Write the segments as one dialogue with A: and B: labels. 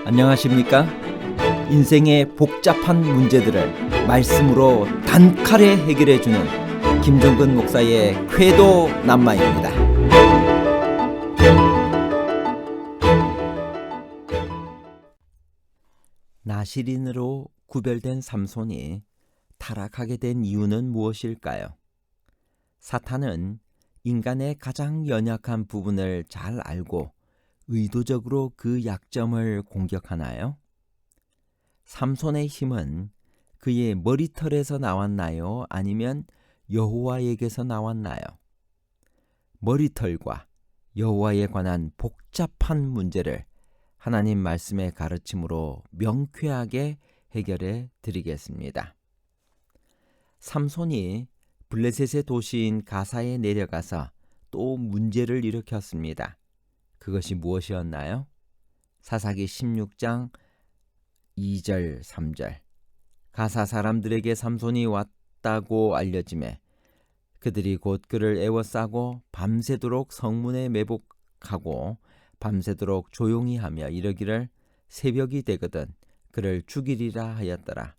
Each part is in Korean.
A: 안녕하십니까? 인생의 복잡한 문제들을 말씀으로 단칼에 해결해주는 김종근 목사의 쾌도 남마입니다. 나실인으로 구별된 삼손이 타락하게 된 이유는 무엇일까요? 사탄은 인간의 가장 연약한 부분을 잘 알고 의도적으로 그 약점을 공격하나요? 삼손의 힘은 그의 머리털에서 나왔나요? 아니면 여호와에게서 나왔나요? 머리털과 여호와에 관한 복잡한 문제를 하나님 말씀의 가르침으로 명쾌하게 해결해 드리겠습니다. 삼손이 블레셋의 도시인 가사에 내려가서 또 문제를 일으켰습니다. 그것이 무엇이었나요? 사사기 16장 2절 3절. 가사 사람들에게 삼손이 왔다고 알려지매 그들이 곧 그를 애워싸고 밤새도록 성문에 매복하고 밤새도록 조용히 하며 이르기를 새벽이 되거든 그를 죽이리라 하였더라.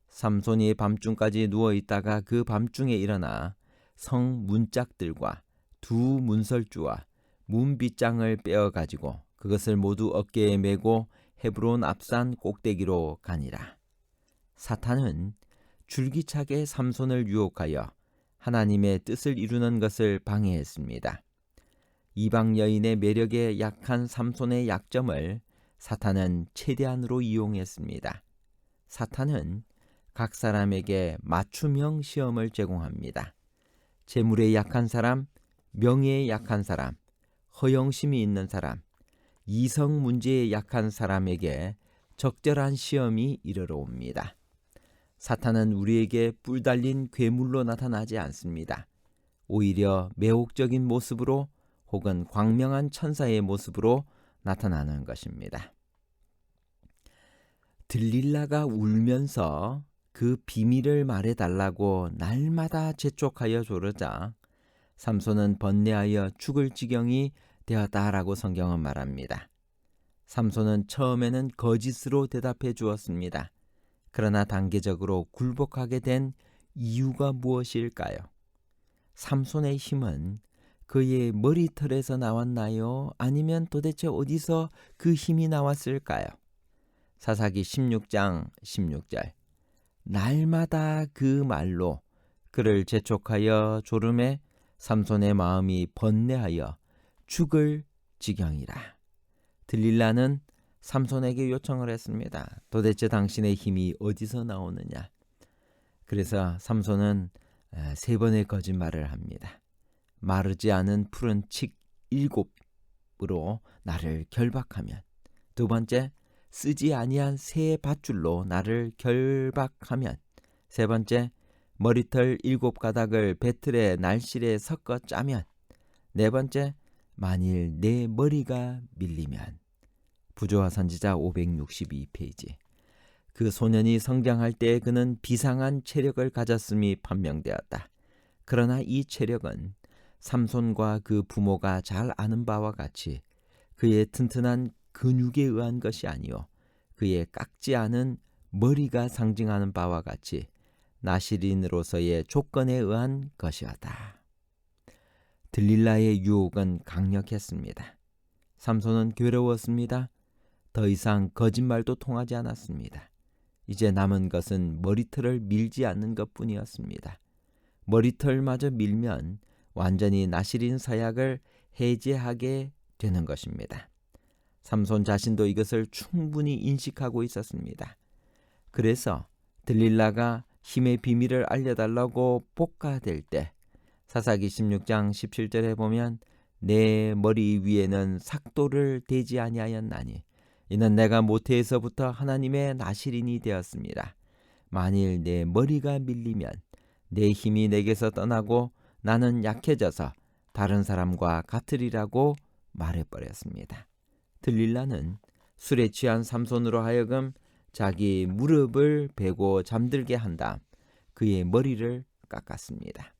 A: 삼손이 밤중까지 누워있다가 그 밤중에 일어나 성 문짝들과 두 문설주와 문빗장을 빼어가지고 그것을 모두 어깨에 메고 헤브론 앞산 꼭대기로 가니라. 사탄은 줄기차게 삼손을 유혹하여 하나님의 뜻을 이루는 것을 방해했습니다. 이방 여인의 매력에 약한 삼손의 약점을 사탄은 최대한으로 이용했습니다. 사탄은 각 사람에게 맞춤형 시험을 제공합니다. 재물에 약한 사람, 명예에 약한 사람, 허영심이 있는 사람, 이성 문제에 약한 사람에게 적절한 시험이 이르러 옵니다. 사탄은 우리에게 뿔 달린 괴물로 나타나지 않습니다. 오히려 매혹적인 모습으로 혹은 광명한 천사의 모습으로 나타나는 것입니다. 들릴라가 울면서 그 비밀을 말해달라고 날마다 재촉하여 조르자 삼손은 번뇌하여 죽을 지경이 되었다라고 성경은 말합니다. 삼손은 처음에는 거짓으로 대답해 주었습니다. 그러나 단계적으로 굴복하게 된 이유가 무엇일까요? 삼손의 힘은 그의 머리털에서 나왔나요? 아니면 도대체 어디서 그 힘이 나왔을까요? 사사기 16장 16절. 날마다 그 말로 그를 재촉하여 조르매 삼손의 마음이 번뇌하여 죽을 지경이라. 들릴라는 삼손에게 요청을 했습니다. 도대체 당신의 힘이 어디서 나오느냐? 그래서 삼손은 3번의 거짓말을 합니다. 마르지 않은 푸른 칡 7으로 나를 결박하면, 두 번째 쓰지 아니한 새 밧줄로 나를 결박하면, 세 번째 머리털 7가닥을 배틀에 날실에 섞어 짜면, 네 번째 만일 내 머리가 밀리면. 부조화 선지자 562페이지. 그 소년이 성장할 때 그는 비상한 체력을 가졌음이 판명되었다. 그러나 이 체력은 삼손과 그 부모가 잘 아는 바와 같이 그의 튼튼한 근육에 의한 것이 아니요 그의 깎지 않은 머리가 상징하는 바와 같이 나실인으로서의 조건에 의한 것이었다. 들릴라의 유혹은 강력했습니다. 삼손은 괴로웠습니다. 더 이상 거짓말도 통하지 않았습니다. 이제 남은 것은 머리털을 밀지 않는 것뿐이었습니다. 머리털마저 밀면 완전히 나실인 서약을 해제하게 되는 것입니다. 삼손 자신도 이것을 충분히 인식하고 있었습니다. 그래서 들릴라가 힘의 비밀을 알려달라고 복가될 때 사사기 16장 17절에 보면 내 머리 위에는 삭도를 대지 아니하였나니 이는 내가 모태에서부터 하나님의 나실인이 되었습니다. 만일 내 머리가 밀리면 내 힘이 내게서 떠나고 나는 약해져서 다른 사람과 같으리라고 말해버렸습니다. 들릴라는 술에 취한 삼손으로 하여금 자기 무릎을 베고 잠들게 한 다음 그의 머리를 깎았습니다.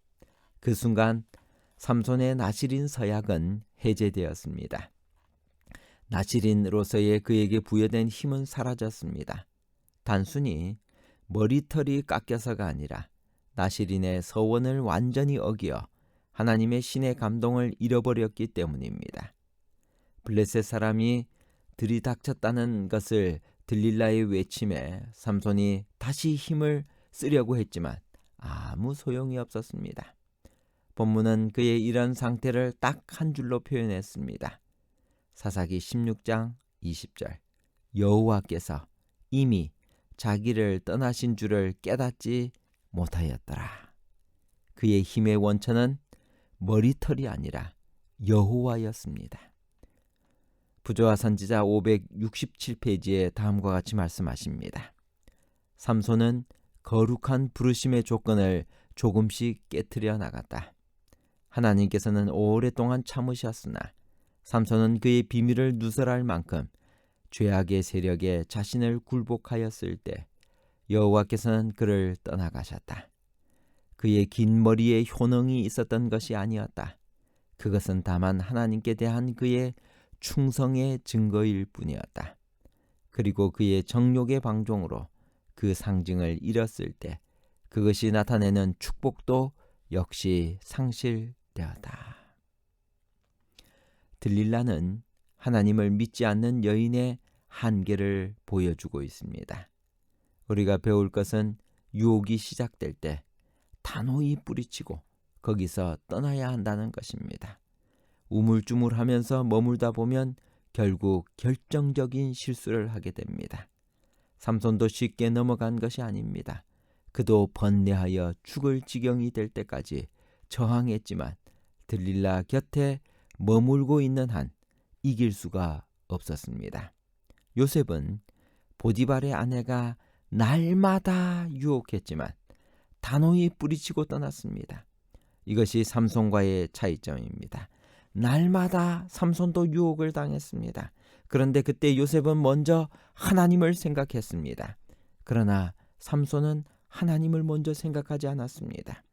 A: 그 순간 삼손의 나실인 서약은 해제되었습니다. 나실인으로서의 그에게 부여된 힘은 사라졌습니다. 단순히 머리털이 깎여서가 아니라 나실인의 서원을 완전히 어기어 하나님의 신의 감동을 잃어버렸기 때문입니다. 블레셋 사람이 들이닥쳤다는 것을 들릴라의 외침에 삼손이 다시 힘을 쓰려고 했지만 아무 소용이 없었습니다. 본문은 그의 이런 상태를 딱 한 줄로 표현했습니다. 사사기 16장 20절. 여호와께서 이미 자기를 떠나신 줄을 깨닫지 못하였더라. 그의 힘의 원천은 머리털이 아니라 여호와였습니다. 부조와 선지자 567페이지에 다음과 같이 말씀하십니다. 삼손은 거룩한 부르심의 조건을 조금씩 깨트려 나갔다. 하나님께서는 오랫동안 참으셨으나 삼손은 그의 비밀을 누설할 만큼 죄악의 세력에 자신을 굴복하였을 때 여호와께서는 그를 떠나가셨다. 그의 긴 머리에 효능이 있었던 것이 아니었다. 그것은 다만 하나님께 대한 그의 충성의 증거일 뿐이었다. 그리고 그의 정욕의 방종으로 그 상징을 잃었을 때 그것이 나타내는 축복도 역시 상실되었다. 들릴라는 하나님을 믿지 않는 여인의 한계를 보여주고 있습니다. 우리가 배울 것은 유혹이 시작될 때 단호히 뿌리치고 거기서 떠나야 한다는 것입니다. 우물쭈물하면서 머물다 보면 결국 결정적인 실수를 하게 됩니다. 삼손도 쉽게 넘어간 것이 아닙니다. 그도 번뇌하여 죽을 지경이 될 때까지 저항했지만 들릴라 곁에 머물고 있는 한 이길 수가 없었습니다. 요셉은 보디발의 아내가 날마다 유혹했지만 단호히 뿌리치고 떠났습니다. 이것이 삼손과의 차이점입니다. 날마다 삼손도 유혹을 당했습니다. 그런데 그때 요셉은 먼저 하나님을 생각했습니다. 그러나 삼손은 하나님을 먼저 생각하지 않았습니다.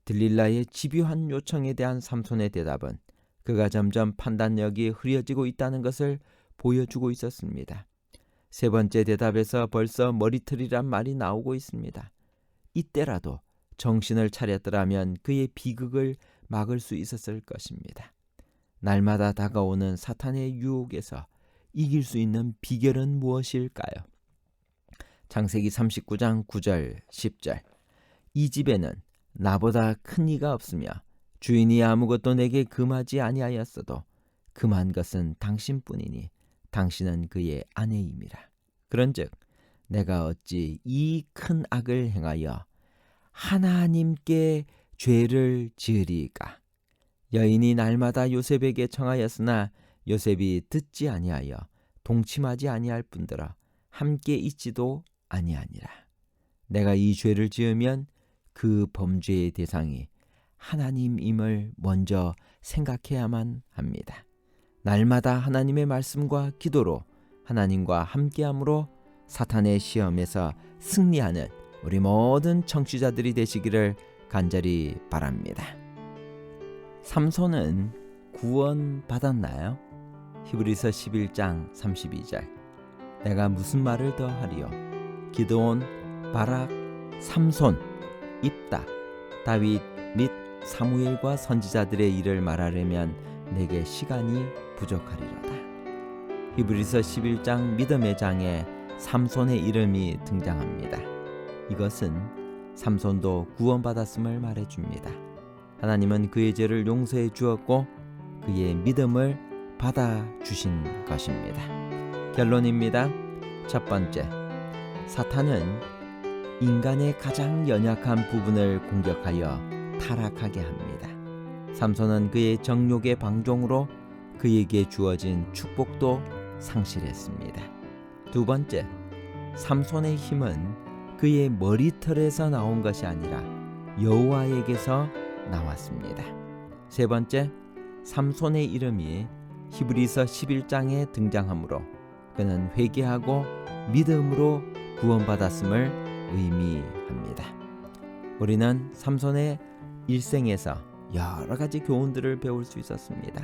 A: 들릴라의 집요한 요청에 대한 삼손의 대답은 그가 점점 판단력이 흐려지고 있다는 것을 보여주고 있었습니다. 세 번째 대답에서 벌써 머리털이란 말이 나오고 있습니다. 이때라도 정신을 차렸더라면 그의 비극을 막을 수 있었을 것입니다. 날마다 다가오는 사탄의 유혹에서 이길 수 있는 비결은 무엇일까요? 창세기 39장 9절 10절. 이 집에는 나보다 큰 이가 없으며 주인이 아무것도 내게 금하지 아니하였어도 금한 것은 당신뿐이니 당신은 그의 아내임이라. 그런즉 내가 어찌 이 큰 악을 행하여 하나님께 죄를 지으리까? 여인이 날마다 요셉에게 청하였으나 요셉이 듣지 아니하여 동침하지 아니할 뿐더러 함께 있지도 아니하니라. 내가 이 죄를 지으면 그 범죄의 대상이 하나님임을 먼저 생각해야만 합니다. 날마다 하나님의 말씀과 기도로 하나님과 함께함으로 사탄의 시험에서 승리하는 우리 모든 청취자들이 되시기를 간절히 바랍니다. 삼손은 구원받았나요? 히브리서 11장 32절. 내가 무슨 말을 더 하리요? 기드온, 바락, 삼손, 입다, 다윗 및 사무엘과 선지자들의 일을 말하려면 내게 시간이 부족하리로다. 히브리서 11장 믿음의 장에 삼손의 이름이 등장합니다. 이것은 삼손도 구원받았음을 말해줍니다. 하나님은 그의 죄를 용서해 주었고 그의 믿음을 받아주신 것입니다. 결론입니다. 첫 번째, 사탄은 인간의 가장 연약한 부분을 공격하여 타락하게 합니다. 삼손은 그의 정욕의 방종으로 그에게 주어진 축복도 상실했습니다. 두 번째, 삼손의 힘은 그의 머리털에서 나온 것이 아니라 여호와에게서 나왔습니다. 세 번째, 삼손의 이름이 히브리서 11장에 등장하므로 그는 회개하고 믿음으로 구원받았음을 의미합니다. 우리는 삼손의 일생에서 여러 가지 교훈들을 배울 수 있었습니다.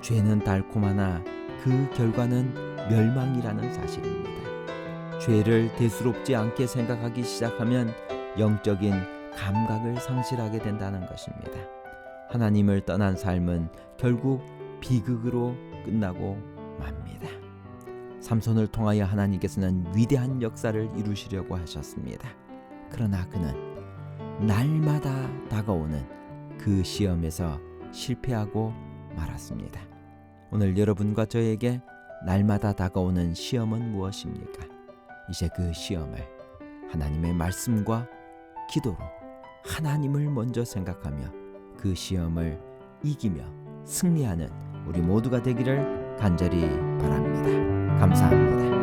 A: 죄는 달콤하나 그 결과는 멸망이라는 사실입니다. 죄를 대수롭지 않게 생각하기 시작하면 영적인 감각을 상실하게 된다는 것입니다. 하나님을 떠난 삶은 결국 비극으로 끝나고 맙니다. 삼손을 통하여 하나님께서는 위대한 역사를 이루시려고 하셨습니다. 그러나 그는 날마다 다가오는 그 시험에서 실패하고 말았습니다. 오늘 여러분과 저에게 날마다 다가오는 시험은 무엇입니까? 이제 그 시험을 하나님의 말씀과 기도로 하나님을 먼저 생각하며 그 시험을 이기며 승리하는 우리 모두가 되기를 간절히 바랍니다. 감사합니다.